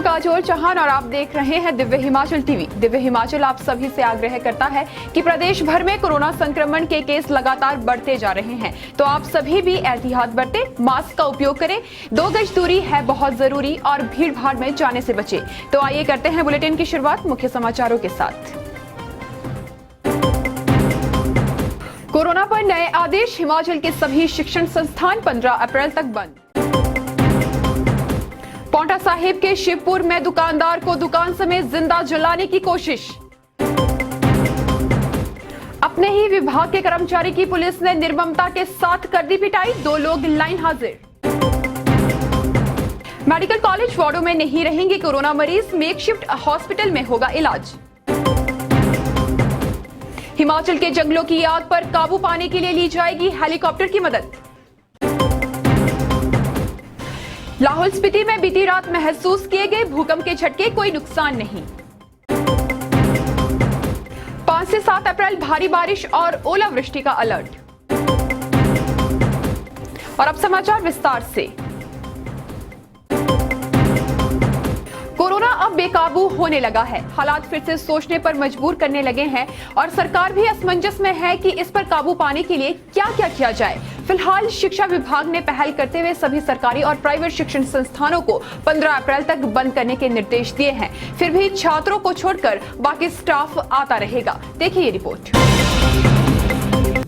हूं काजोल चौहान और आप देख रहे हैं दिव्य हिमाचल टीवी। दिव्य हिमाचल आप सभी से आग्रह करता है कि प्रदेश भर में कोरोना संक्रमण के केस लगातार बढ़ते जा रहे हैं, तो आप सभी भी एहतियात बरतें, मास्क का उपयोग करें, 2 गज दूरी है बहुत जरूरी और भीड़ भाड़ में जाने से बचें। तो आइए करते हैं बुलेटिन की शुरुआत मुख्य समाचारों के साथ। कोरोना पर नए आदेश, हिमाचल के सभी शिक्षण संस्थान 15 अप्रैल तक बंद। पांवटा साहिब के शिवपुर में दुकानदार को दुकान समेत जिंदा जलाने की कोशिश। अपने ही विभाग के कर्मचारी की पुलिस ने निर्ममता के साथ कर दी पिटाई, 2 लोग लाइन हाजिर। मेडिकल कॉलेज वार्डों में नहीं रहेंगे कोरोना मरीज, मेकशिफ्ट हॉस्पिटल में होगा इलाज। हिमाचल के जंगलों की आग पर काबू पाने के लिए ली जाएगी हेलीकॉप्टर की मदद। लाहौल स्पीति में बीती रात महसूस किए गए भूकंप के झटके, कोई नुकसान नहीं। 5 से 7 अप्रैल भारी बारिश और ओलावृष्टि का अलर्ट। और अब समाचार विस्तार से। कोरोना अब बेकाबू होने लगा है, हालात फिर से सोचने पर मजबूर करने लगे हैं और सरकार भी असमंजस में है कि इस पर काबू पाने के लिए क्या क्या किया जाए। फिलहाल शिक्षा विभाग ने पहल करते हुए सभी सरकारी और प्राइवेट शिक्षण संस्थानों को 15 अप्रैल तक बंद करने के निर्देश दिए हैं। फिर भी छात्रों को छोड़कर बाकी स्टाफ आता रहेगा। देखिए ये रिपोर्ट।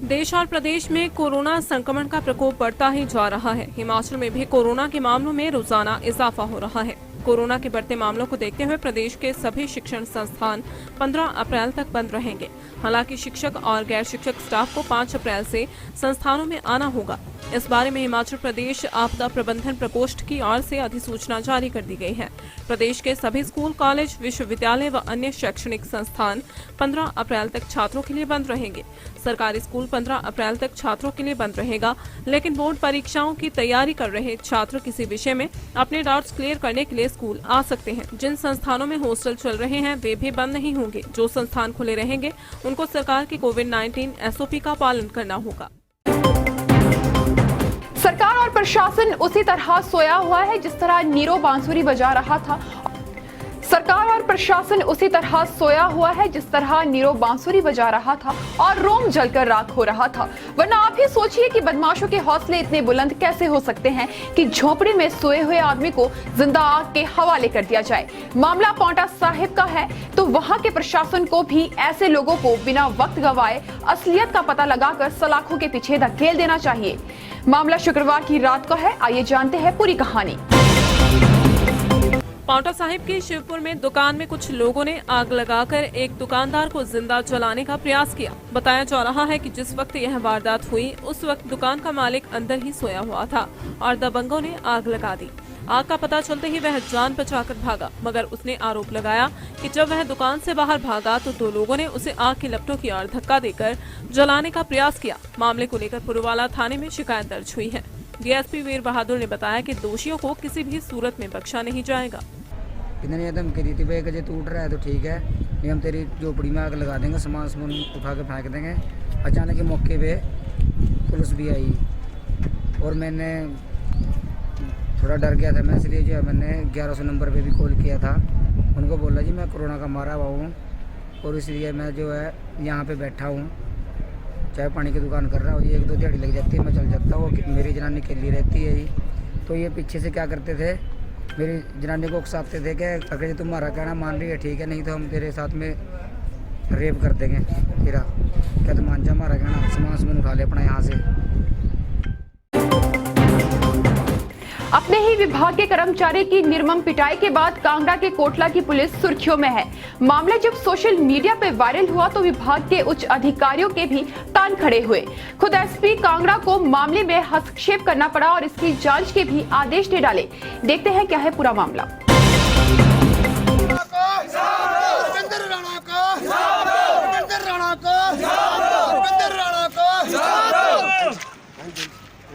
देश और प्रदेश में कोरोना संक्रमण का प्रकोप बढ़ता ही जा रहा है। हिमाचल में भी कोरोना के मामलों में रोजाना इजाफा हो रहा है। कोरोना के बढ़ते मामलों को देखते हुए प्रदेश के सभी शिक्षण संस्थान 15 अप्रैल तक बंद रहेंगे। हालांकि शिक्षक और गैर शिक्षक स्टाफ को 5 अप्रैल से संस्थानों में आना होगा। इस बारे में हिमाचल प्रदेश आपदा प्रबंधन प्रकोष्ठ की ओर से अधिसूचना जारी कर दी गई है। प्रदेश के सभी स्कूल, कॉलेज, विश्वविद्यालय व अन्य शैक्षणिक संस्थान 15 अप्रैल तक छात्रों के लिए बंद रहेंगे। सरकारी स्कूल 15 अप्रैल तक छात्रों के लिए बंद रहेगा, लेकिन बोर्ड परीक्षाओं की तैयारी कर रहे छात्र किसी विषय में अपने डाउट्स क्लियर करने के लिए स्कूल आ सकते हैं। जिन संस्थानों में हॉस्टल चल रहे हैं वे भी बंद नहीं होंगे। जो संस्थान खुले रहेंगे उनको सरकार की कोविड-19 SOP का पालन करना होगा। सरकार और प्रशासन उसी तरह सोया हुआ है जिस तरह नीरव बांसुरी बजा रहा था। सरकार और प्रशासन उसी तरह सोया हुआ है जिस तरह नीरव बांसुरी बजा रहा था और रोम जलकर राख हो रहा था। वरना आप ही सोचिए कि बदमाशों के हौसले इतने बुलंद कैसे हो सकते हैं कि झोपड़ी में सोए हुए आदमी को जिंदा आग के हवाले कर दिया जाए। मामला पांवटा साहिब का है तो वहां के प्रशासन को भी ऐसे लोगों को बिना वक्त गवाए असलियत का पता लगाकर सलाखों के पीछे धकेल देना चाहिए। मामला शुक्रवार की रात का है, आइए जानते हैं पूरी कहानी। पांवटा साहिब के शिवपुर में दुकान में कुछ लोगों ने आग लगाकर एक दुकानदार को जिंदा जलाने का प्रयास किया। बताया जा रहा है कि जिस वक्त यह वारदात हुई उस वक्त दुकान का मालिक अंदर ही सोया हुआ था और दबंगों ने आग लगा दी। आग का पता चलते ही वह जान बचाकर भागा, मगर उसने आरोप लगाया कि जब वह दुकान से बाहर भागा तो 2 लोगों ने उसे आग की लपटों की ओर धक्का देकर जलाने का प्रयास किया। मामले को लेकर पुरवाला थाने में शिकायत दर्ज हुई है। DSP वीर बहादुर ने बताया कि दोषियों को किसी भी सूरत में बख्शा नहीं जाएगा। इन्होंने धमकी दी थी, भाई अगर टूट रहा है तो ठीक है, नहीं हम तेरी झोपड़ी में आग लगा देंगे, सामान उठा के फेंक देंगे। अचानक के मौके पे पुलिस भी आई और मैंने थोड़ा डर गया था मैं, इसलिए जो है मैंने 1100 नंबर पे भी कॉल किया था। उनको बोला जी मैं कोरोना का मारा हुआ हूँ और इसलिए मैं जो है यहाँ पे बैठा हूँ, चाय पानी की दुकान कर रहा हूँ, 1-2 दिहाड़ी लग जाती है, मैं चल जाता हूँ, मेरी जनानी अकेली रहती है जी। तो ये पीछे से क्या करते थे, मेरी जनानी को उकसाते थे कि अगर तुम्हारा कहना मान रही है ठीक है, नहीं तो हम तेरे साथ में रेप कर देंगे। फिर क्या तो मान जा हमारा कहना, सामान उठा ले अपना यहाँ से। अपने ही विभाग के कर्मचारी की निर्मम पिटाई के बाद कांगड़ा के कोटला की पुलिस सुर्खियों में है। मामला जब सोशल मीडिया पर वायरल हुआ तो विभाग के उच्च अधिकारियों के भी तान खड़े हुए। खुद SP कांगड़ा को मामले में हस्तक्षेप करना पड़ा और इसकी जांच के भी आदेश दे डाले। देखते हैं क्या है पूरा मामला।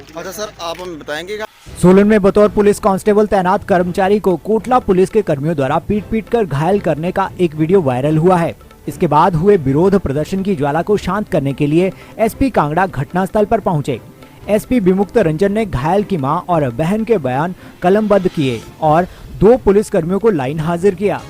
अच्छा सर, आप हमें बताएंगे। सोलन में बतौर पुलिस कांस्टेबल तैनात कर्मचारी को कोटला पुलिस के कर्मियों द्वारा पीट कर घायल करने का एक वीडियो वायरल हुआ है। इसके बाद हुए विरोध प्रदर्शन की ज्वाला को शांत करने के लिए SP कांगड़ा घटनास्थल पर पहुंचे। SP विमुक्त रंजन ने घायल की मां और बहन के बयान कलमबद्ध किए और 2 पुलिसकर्मियों को लाइन हाजिर किया।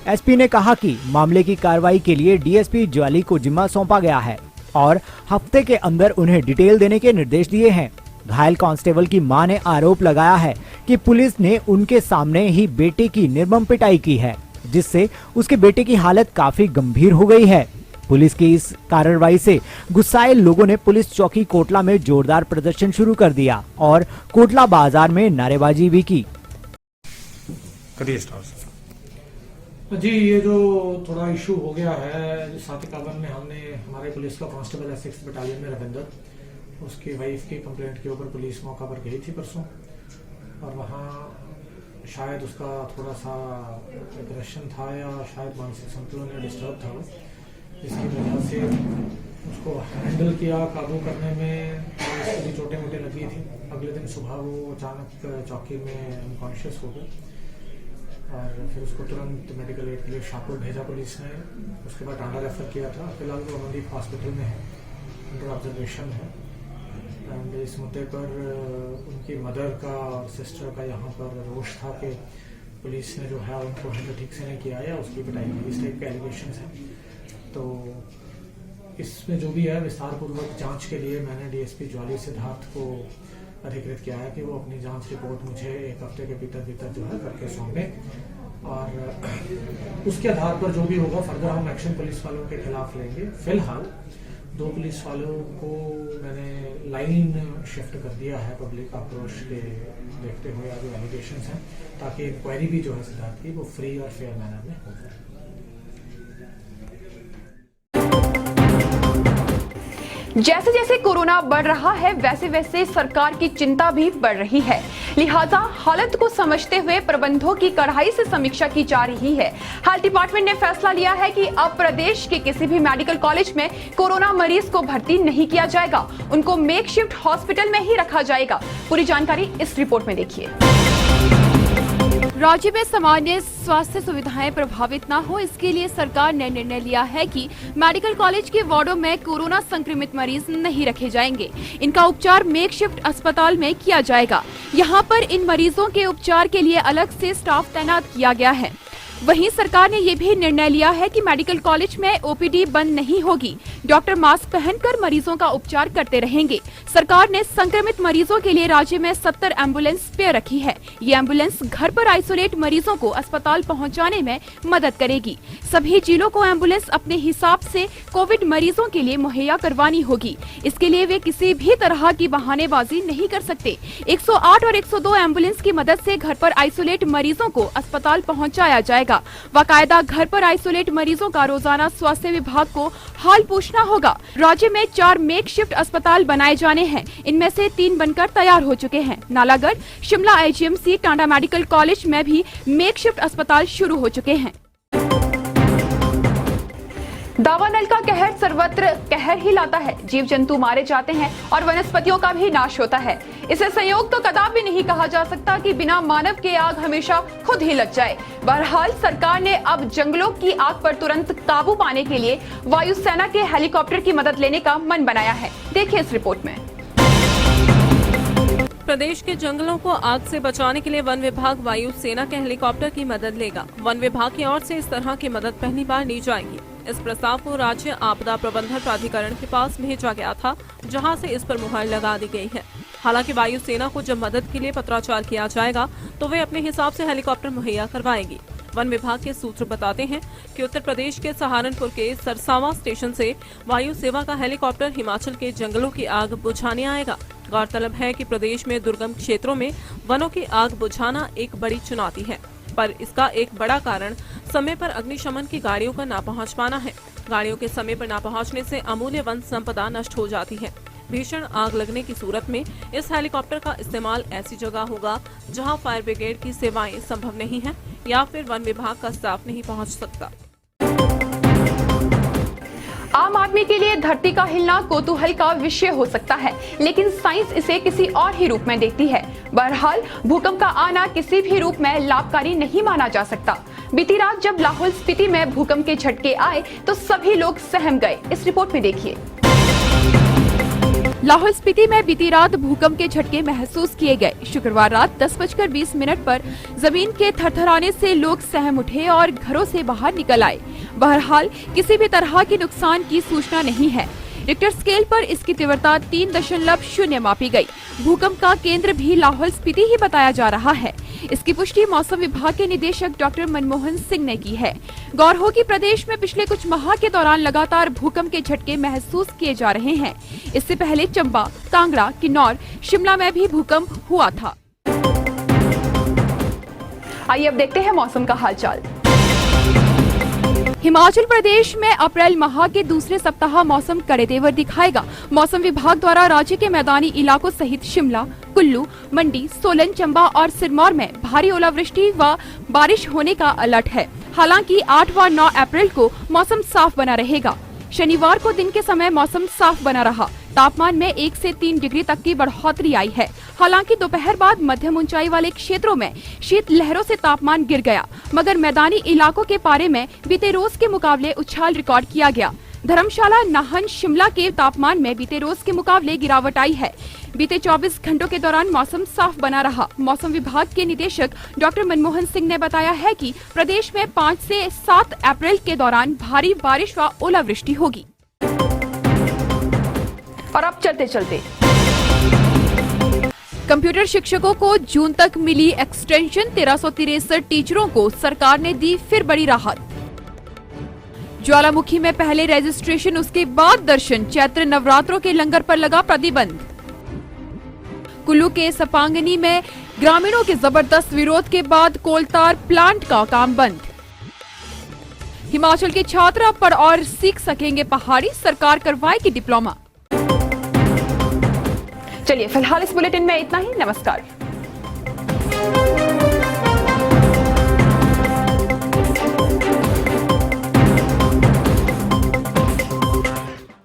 एसपी ने कहा कि मामले की कार्रवाई के लिए डीएसपी ज्वाली को जिम्मा सौंपा गया है और हफ्ते के अंदर उन्हें डिटेल देने के निर्देश दिए हैं। घायल कांस्टेबल की मां ने आरोप लगाया है कि पुलिस ने उनके सामने ही बेटे की निर्मम पिटाई की है, जिससे उसके बेटे की हालत काफी गंभीर हो गई है। पुलिस की इस कार्रवाई से गुस्साए लोगों ने पुलिस चौकी कोटला में जोरदार प्रदर्शन शुरू कर दिया और कोटला बाजार में नारेबाजी भी की। जी, ये जो थोड़ा इशू हो गया है 751 में, हमने हमारे पुलिस का कांस्टेबल है 6th बटालियन में रविंदर, उसकी वाइफ की कंप्लेंट के ऊपर पुलिस मौका पर गई थी परसों, और वहाँ शायद उसका थोड़ा सा एग्रेशन था या शायद मानसिक संतुलन डिस्टर्ब था वो, जिसकी वजह से उसको हैंडल किया। काबू करने में थोड़ी चोटें मोटें लगी थी। अगले दिन सुबह वो अचानक चौकी में अनकॉन्शियस हो गए और फिर उसको तुरंत मेडिकल एड के लिए शाहपुर भेजा पुलिस ने। उसके बाद टांडा रेफर किया था। फिलहाल वो अमनदीप हॉस्पिटल में है, अंडर ऑब्जर्वेशन है। एंड इस मुद्दे पर उनकी मदर का और सिस्टर का यहाँ पर रोष था कि पुलिस ने जो है उनको हैंडल ठीक से नहीं किया या उसकी पिटाई की, इस टाइप के एलिगेशंस हैं। तो इसमें जो भी है विस्तार पूर्वक जांच के लिए मैंने डीएसपी ज्वाली सिद्धार्थ को अधिकृत किया है कि वो अपनी जांच रिपोर्ट मुझे 1 हफ्ते के भीतर जो है करके सौंपे, और उसके आधार पर जो भी होगा फर्दर हम एक्शन पुलिस वालों के खिलाफ लेंगे। फिलहाल 2 पुलिस वालों को मैंने लाइन शिफ्ट कर दिया है पब्लिक आक्रोश के देखते हुए, जो एलिगेशंस हैं, ताकि इंक्वायरी भी जो है सिद्धार्थ की वो फ्री और फेयर मैनर में हो जाए। जैसे जैसे कोरोना बढ़ रहा है वैसे वैसे सरकार की चिंता भी बढ़ रही है, लिहाजा हालत को समझते हुए प्रबंधों की कड़ाई से समीक्षा की जा रही है। हेल्थ डिपार्टमेंट ने फैसला लिया है कि अब प्रदेश के किसी भी मेडिकल कॉलेज में कोरोना मरीज को भर्ती नहीं किया जाएगा, उनको मेकशिफ्ट हॉस्पिटल में ही रखा जाएगा। पूरी जानकारी इस रिपोर्ट में देखिए। राज्य में सामान्य स्वास्थ्य सुविधाएं प्रभावित न हो, इसके लिए सरकार ने निर्णय लिया है कि मेडिकल कॉलेज के वार्डों में कोरोना संक्रमित मरीज नहीं रखे जाएंगे। इनका उपचार मेकशिफ्ट अस्पताल में किया जाएगा। यहां पर इन मरीजों के उपचार के लिए अलग से स्टाफ तैनात किया गया है। वहीं सरकार ने ये भी निर्णय लिया है कि मेडिकल कॉलेज में ओपीडी बंद नहीं होगी, डॉक्टर मास्क पहनकर मरीजों का उपचार करते रहेंगे। सरकार ने संक्रमित मरीजों के लिए राज्य में 70 एम्बुलेंस स्पेयर रखी है। ये एम्बुलेंस घर पर आइसोलेट मरीजों को अस्पताल पहुंचाने में मदद करेगी। सभी जिलों को एम्बुलेंस अपने हिसाब से कोविड मरीजों के लिए मुहैया करवानी होगी। इसके लिए वे किसी भी तरह की बहानेबाजी नहीं कर सकते। 108 और 102 एम्बुलेंस की मदद से घर पर आइसोलेट मरीजों को अस्पताल पहुँचाया जाएगा। बाकायदा घर पर आइसोलेट मरीजों का रोजाना स्वास्थ्य विभाग को हाल पूछना होगा। राज्य में 4 मेकशिफ्ट अस्पताल बनाए जाने हैं, इनमें से 3 बनकर तैयार हो चुके हैं। Nalagarh, Shimla IGMC, Tanda medical college में भी मेकशिफ्ट अस्पताल शुरू हो चुके हैं। दावानल का कहर सर्वत्र कहर ही लाता है। जीव जंतु मारे जाते हैं और वनस्पतियों का भी नाश होता है। इसे संयोग तो कदापि नहीं कहा जा सकता कि बिना मानव के आग हमेशा खुद ही लग जाए। बहरहाल सरकार ने अब जंगलों की आग पर तुरंत काबू पाने के लिए वायुसेना के हेलीकॉप्टर की मदद लेने का मन बनाया है। देखिए इस रिपोर्ट में। प्रदेश के जंगलों को आग से बचाने के लिए वन विभाग वायुसेना के हेलीकॉप्टर की मदद लेगा। वन विभाग की ओर से इस तरह की मदद पहली बार ली जाएगी। इस प्रस्ताव को राज्य आपदा प्रबंधन प्राधिकरण के पास भेजा गया था, जहां से इस पर मुहर लगा दी गई है। हालांकि वायुसेना को जब मदद के लिए पत्राचार किया जाएगा तो वे अपने हिसाब से हेलीकॉप्टर मुहैया करवाएगी। वन विभाग के सूत्र बताते हैं कि उत्तर प्रदेश के सहारनपुर के सरसावा स्टेशन से वायु सेवा का हेलीकॉप्टर हिमाचल के जंगलों की आग बुझाने आएगा। गौरतलब है कि प्रदेश में दुर्गम क्षेत्रों में वनों की आग बुझाना एक बड़ी चुनौती है, पर इसका एक बड़ा कारण समय पर अग्निशमन की गाड़ियों का न पहुंच पाना है। गाड़ियों के समय पर न पहुंचने से अमूल्य वन संपदा नष्ट हो जाती है। भीषण आग लगने की सूरत में इस हेलीकॉप्टर का इस्तेमाल ऐसी जगह होगा जहां फायर ब्रिगेड की सेवाएं संभव नहीं है या फिर वन विभाग का स्टाफ नहीं पहुंच सकता। आम आदमी के लिए धरती का हिलना कौतूहल का विषय हो सकता है, लेकिन साइंस इसे किसी और ही रूप में देखती है। बहरहाल भूकंप का आना किसी भी रूप में लाभकारी नहीं माना जा सकता। बीती रात जब लाहौल स्पीति में भूकंप के झटके आए तो सभी लोग सहम गए। इस रिपोर्ट में देखिए। लाहौल स्पीति में बीती रात भूकंप के झटके महसूस किए गए। शुक्रवार रात 10:20 पर जमीन के थरथराने से लोग सहम उठे और घरों से बाहर निकल आए। बहरहाल किसी भी तरह के नुकसान की सूचना नहीं है। रिक्टर स्केल पर इसकी तीव्रता 3.0 मापी गई। भूकंप का केंद्र भी लाहौल स्पीति ही बताया जा रहा है। इसकी पुष्टि मौसम विभाग के निदेशक डॉक्टर मनमोहन सिंह ने की है। गौर हो कि प्रदेश में पिछले कुछ माह के दौरान लगातार भूकंप के झटके महसूस किए जा रहे हैं। इससे पहले चंबा, कांगड़ा, किन्नौर, शिमला में भी भूकंप हुआ था। आइए अब देखते हैं मौसम का हालचाल। हिमाचल प्रदेश में अप्रैल माह के दूसरे सप्ताह मौसम कड़े तेवर दिखाएगा। मौसम विभाग द्वारा राज्य के मैदानी इलाकों सहित शिमला, कुल्लू, मंडी, सोलन, चंबा और सिरमौर में भारी ओलावृष्टि व बारिश होने का अलर्ट है। हालांकि 8 व 9 अप्रैल को मौसम साफ बना रहेगा। शनिवार को दिन के समय मौसम साफ बना रहा। तापमान में 1 से 3 डिग्री तक की बढ़ोतरी आई है। हालांकि दोपहर बाद मध्यम ऊंचाई वाले क्षेत्रों में शीत लहरों से तापमान गिर गया, मगर मैदानी इलाकों के पारे में बीते रोज के मुकाबले उछाल रिकॉर्ड किया गया। धर्मशाला, नाहन, शिमला के तापमान में बीते रोज के मुकाबले गिरावट आई है। बीते 24 घंटों के दौरान मौसम साफ बना रहा। मौसम विभाग के निदेशक डॉक्टर मनमोहन सिंह ने बताया है कि प्रदेश में 5 से 7 अप्रैल के दौरान भारी बारिश व ओलावृष्टि होगी। और अब चलते चलते कंप्यूटर शिक्षकों को जून तक मिली एक्सटेंशन। 1363 टीचरों को सरकार ने दी फिर बड़ी राहत। ज्वालामुखी में पहले रजिस्ट्रेशन, उसके बाद दर्शन। चैत्र नवरात्रों के लंगर पर लगा प्रतिबंध। कुल्लू के सपांगनी में ग्रामीणों के जबरदस्त विरोध के बाद कोलतार प्लांट का काम बंद। हिमाचल के छात्र अब पढ़ और सीख सकेंगे पहाड़ी, सरकार करवाएगी डिप्लोमा। चलिए फिलहाल इस बुलेटिन में इतना ही। नमस्कार।